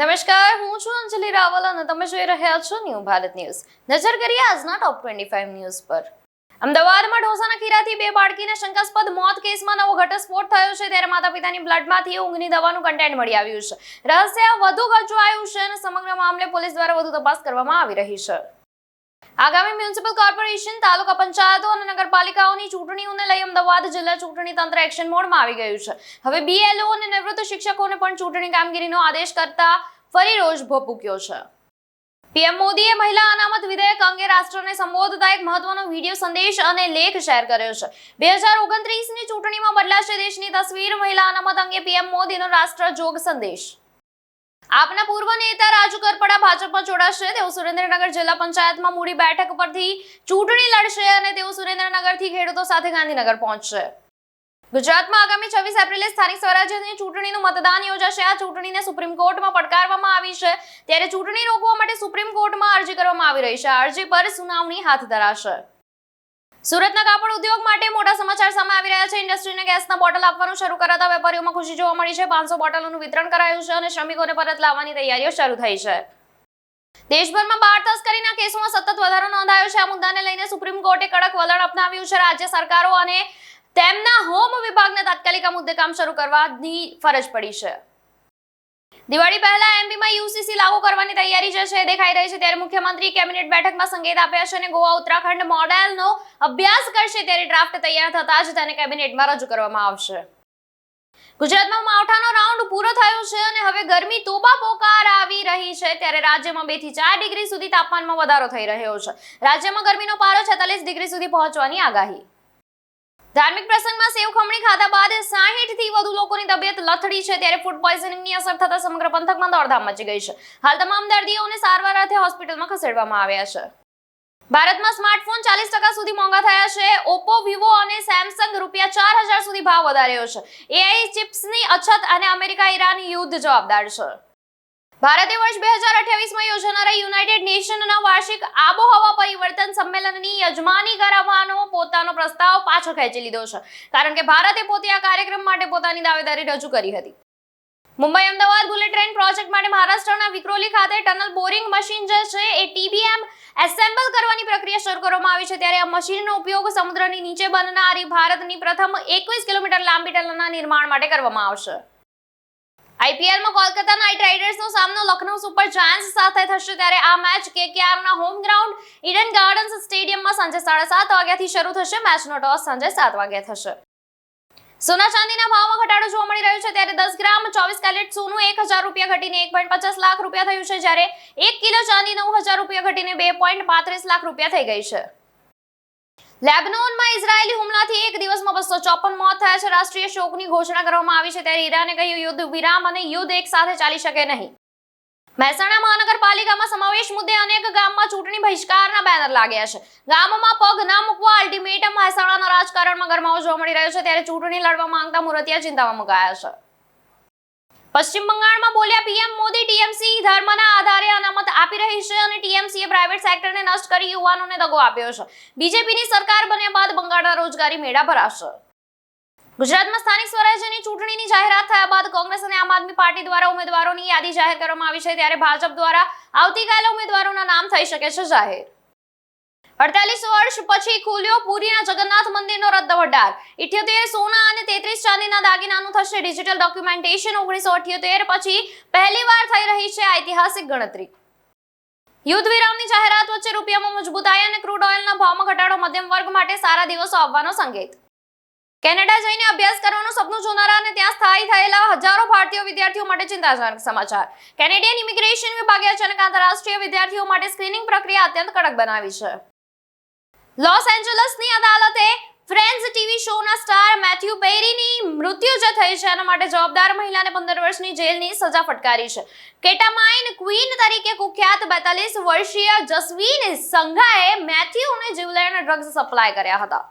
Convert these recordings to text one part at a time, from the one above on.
નમસ્કાર, હું છું અંજલિ રાવલ અને તમે જોઈ રહ્યા છો ન્યૂ ભારત ન્યૂઝ. નજર કરીએ આજના ટોપ 25 ન્યૂઝ પર. અમદાવાદમાં ઢોસાના ખીરાથી બે બાળકીના શંકાસ્પદ મોત કેસમાં નવો ઘટસ્ફોટ થયો છે, ત્યારે માતા-પિતાની બ્લડમાંથી ઊંઘની દવાનું કન્ટેન્ટ મળી આવ્યું છે. રહસ્ય વધુ ગચવાયું છે અને સમગ્ર મામલે પોલીસ દ્વારા વધુ તપાસ કરવામાં આવી રહી છે. આગામી મ્યુનિસિપલ કોર્પોરેશન, તાલુકા પંચાયતો અને નગરપાલિકાઓની ચૂંટણીઓને લઈ અમદાવાદ જિલ્લા ચૂંટણી તંત્ર એક્શન મોડમાં આવી ગયું છે. હવે બીએલઓ અને નિવૃત્ત શિક્ષકોને પણ ચૂંટણી કામગીરીનો આદેશ કરતા ફરી રોષ ભભૂક્યો છે. પીએમ મોદીએ મહિલા અનામત વિધેયક અંગે રાષ્ટ્રને સંબોધતા એક મહત્વનો વિડીયો સંદેશ અને લેખ શેર કર્યો છે. 2029ની ચૂંટણીમાં બદલાશે દેશની તસવીર, મહિલા અનામત અંગે પીએમ મોદીનો રાષ્ટ્રજોગ સંદેશ. આપના પૂર્વ નેતા રાજુ કરપડા ભાજપમાં જોડાશે. તેઓ સુરેન્દ્રનગર જિલ્લા પંચાયતમાં મૂડી બેઠક પરથી ચૂંટણી લડશે અને તેઓ સુરેન્દ્રનગરથી ખેડૂતો સાથે ગાંધીનગર પહોંચશે. ગુજરાતમાં આગામી 26 એપ્રિલે સ્થાનિક સ્વરાજ્યની ચૂંટણીનું મતદાન યોજાશે. આ ચૂંટણીને સુપ્રીમ કોર્ટમાં પડકારવામાં આવી છે, ત્યારે ચૂંટણી રોકવા માટે સુપ્રીમ કોર્ટમાં અરજી કરવામાં આવી રહી છે. આ અરજી પર સુનાવણી હાથ ધરાશે. સુરતના કાપડ ઉદ્યોગ માટે મોટા સમાચાર સામે આવી રહ્યા છે. ઇન્ડસ્ટ્રીને ગેસના બોટલ આપવાનું શરૂ કરાતા વેપારીઓમાં ખુશી જોવા મળી છે. 500 બોટલોનું વિતરણ કરાયું છે અને શ્રમિકોને પરત લાવવાની તૈયારીઓ શરૂ થઈ છે. દેશભરમાં બાળ તસ્કરીના કેસોમાં સતત વધારો નોંધાયો છે. આ મુદ્દાને લઈને સુપ્રીમ કોર્ટે કડક વલણ અપનાવ્યું છે. રાજ્ય સરકારો અને તેમના હોમ વિભાગને તાત્કાલિક આ મુદ્દે કામ શરૂ કરવાની ફરજ પડી છે. દિવાળી પહેલા એમપીમાં યુસીસી લાગુ કરવાની તૈયારી છે દેખાઈ રહી છે, ત્યારે મુખ્યમંત્રી કેબિનેટ બેઠકમાં સંકેત આપ્યા છે અને ગોવા ઉત્તરાખંડ મોડેલનો અભ્યાસ કરશે, ત્યારે ડ્રાફ્ટ તૈયાર થતા જ તેને કેબિનેટમાં રજૂ કરવામાં આવશે. ગુજરાતમાં માવઠાનો રાઉન્ડ પૂરો થયો છે અને હવે ગરમી તોબા પોકાર આવી રહી છે, ત્યારે રાજ્યમાં 2 થી 4 ડિગ્રી સુધી તાપમાનમાં વધારો થઈ રહ્યો છે. રાજ્યમાં ગરમીનો પારો 46 ડિગ્રી સુધી પહોંચવાની આગાહી. ધાર્મિક પ્રસંગમાં સેવ ખમણી ખાધા બાદ 60 થી વધુ લોકોની તબિયત લથડી છે, ત્યારે ફૂડ પોઈઝનિંગની અસર થતા સમગ્ર પંથકમાં દોડધામ મચી ગઈ છે. હાલ તમામ દર્દીઓને સારવાર અર્થે હોસ્પિટલમાં ખસેડવામાં આવ્યા છે. ભારતમાં સ્માર્ટફોન 40% સુધી મોંઘા થયા છે. ઓપ્પો, વિવો અને સેમસંગ ₹4000 સુધી ભાવ વધાર્યો છે. એઆઈ ચિપ્સની અછત અને અમેરિકા-ઈરાન યુદ્ધ જવાબદાર છે. ભારતે વર્ષ 2028માં યોજાનારા યુનાઇટેડ નેશનના વાર્ષિક આબોહવા પરિવર્તન સંમેલનની યજમાની કરાવવાનો પોતાનો પ્રસ્તાવ પાછો ખેંચી લીધો છે, કારણ કે ભારતે પોતે આ કાર્યક્રમ માટે પોતાની દાવેદારી રજૂ કરી હતી. મુંબઈ-અમદાવાદ બુલેટ ટ્રેન પ્રોજેક્ટ માટે મહારાષ્ટ્રના વિક્રોલી ખાતે ટનલ બોરિંગ મશીન જે છે એ ટીબીએમ એસેમ્બલ કરવાની પ્રક્રિયા શરૂ કરવામાં આવી છે, ત્યારે આ મશીનનો ઉપયોગ સમુદ્રની નીચે બનનારી ભારતની પ્રથમ 21 કિલોમીટર લાંબી ટનલના નિર્માણ માટે કરવામાં આવશે. આઈપીએલમાં કોલકાતા નાઇટ રાઇડર્સનો સામનો લખનઉ સુપર જાયન્ટ્સ સાથે થશે, ત્યારે આ મેચ કેકેઆરના હોમ ગ્રાઉન્ડ ઈડન ગાર્ડન્સ સ્ટેડિયમમાં સાંજે 7:30 વાગ્યાથી શરૂ થશે. મેચનો ટોસ સાંજે 7 વાગ્યે થશે. સોના ચાંદીના ભાવમાં ઘટાડો જોવા મળી રહ્યો છે, ત્યારે 10 ગ્રામ 24 કેરેટ સોનું ₹1000 ઘટીને 1.50 લાખ થયું છે, જ્યારે 1 કિલો ચાંદી ₹9000 ઘટીને ₹2.35 લાખ થઈ ગઈ છે. લેબનોનમાં ઇઝરાયેલી હુમલાથી એક દિવસમાં 254 મોત થયા છે. રાષ્ટ્રીય શોકની ઘોષણા કરવામાં આવી છે, ત્યારે ઈરાને કહ્યું યુદ્ધ વિરામ અને યુદ્ધ એક સાથે ચાલી શકે નહીં. મહેસાણા મહાનગરપાલિકામાં સમાવેશ મુદ્દે અનેક ગામમાં ચૂંટણી બહિષ્કારના બેનર લાગ્યા છે. ગામમાં પગ ના મૂકવા અલ્ટિમેટમ. મહેસાણાના રાજકારણમાં ગરમાવો જોવા મળી રહ્યો છે, ત્યારે ચૂંટણી લડવા માંગતા મુરતિયા ચિંતામાં મુકાયા છે. પશ્ચિમ બંગાળમાં બોલ્યા પીએમ મોદી, ટીએમસી ધર્મના આધારે અનામત આપી રહી છે અને ટીએમસીએ પ્રાઇવેટ સેક્ટરને નષ્ટ કરી યુવાનોને દગો આપ્યો છે. બીજેપીની સરકાર બન્યા બાદ બંગાળના રોજગારી મેળા ભરાશે. ગુજરાતમાં સ્થાનિક સ્વરાજ્યની ચૂંટણીની જાહેરાત થયા બાદ કોંગ્રેસ અને આમ આદમી પાર્ટી દ્વારા ઉમેદવારોની યાદી જાહેર કરવામાં આવી છે, ત્યારે ભાજપ દ્વારા આવતીકાલે ઉમેદવારોના નામ થઈ શકે છે જાહેર. 48 વર્ષ પછી ખુલ્યો પુરીના જગન્નાથ મંદિરનો રત્ન ભંડાર. 78 સોના અને 33 ચાંદીના દાગીનાનું થશે ડિજિટલ ડોક્યુમેન્ટેશન. 1978 પછી પહેલીવાર થઈ રહી છે ઐતિહાસિક ગણતરી. યુદ્ધ વિરામની જાહેરાત વચ્ચે રૂપિયામાં મજબૂતાઈ અને ક્રૂડ ઓઇલના ભાવમાં ઘટાડો. મધ્યમ વર્ગ માટે સારા દિવસો આવવાનો સંકેત. કેનેડા જઈને અભ્યાસ કરવાનું સપનું જોનારા અને ત્યાં સ્થાયી થયેલા હજારો ભારતીય વિદ્યાર્થીઓ માટે ચિંતાજનક સમાચાર. કેનેડિયન ઇમિગ્રેશન વિભાગે અચાનક આંતરરાષ્ટ્રીય વિદ્યાર્થીઓ માટે સ્ક્રીનિંગ પ્રક્રિયા અત્યંત કડક બનાવી છે. લોસ એન્જલસની અદાલતે ફ્રેન્ડ્સ ટીવી શોના સ્ટાર મેથ્યુ પેરીની મૃત્યુ જે થઈ છે એના માટે જવાબદાર મહિલાને 15 વર્ષની જેલની સજા ફટકારી છે. કેટામાઇન ક્વીન તરીકે કુખ્યાત 42 વર્ષીય જસ્વીન સંઘાએ મેથ્યુને જીવલેણ ડ્રગ્સ સપ્લાય કર્યા હતા.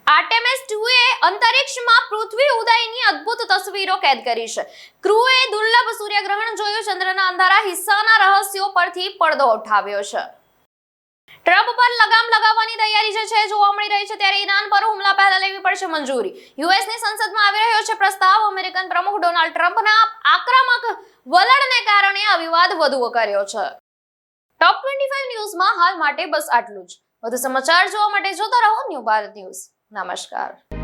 આર્ટેમિસ 2એ અંતરિક્ષમાં પૃથ્વી ઉદયની અદ્ભુત તસવીરો કેદ કરી છે. ક્રૂએ દુર્લભ સૂર્યગ્રહણ જોયું. ચંદ્રના અંધારા હિસ્સાના રહસ્યો પરથી પડદો ઉઠાવ્યો છે. ટ્રમ્પ પર લગામ લગાવવાની તૈયારી જે છે જોવા મળી રહી છે, ત્યારે ઈરાન પર હુમલા પહેલા લેવી પડશે મંજૂરી. યુએસની સંસદમાં આવી રહ્યો છે પ્રસ્તાવ. અમેરિકન પ્રમુખ ડોનાલ્ડ ટ્રમ્પના આક્રમક વલણને કારણે આ વિવાદ વધુ વકર્યો છે. ટોપ 25 ન્યૂઝમાં હાલ માટે બસ આટલું જ. વધુ સમાચાર જોવા માટે જોતા રહો ન્યૂ ભારત ન્યૂઝ. નમસ્કાર.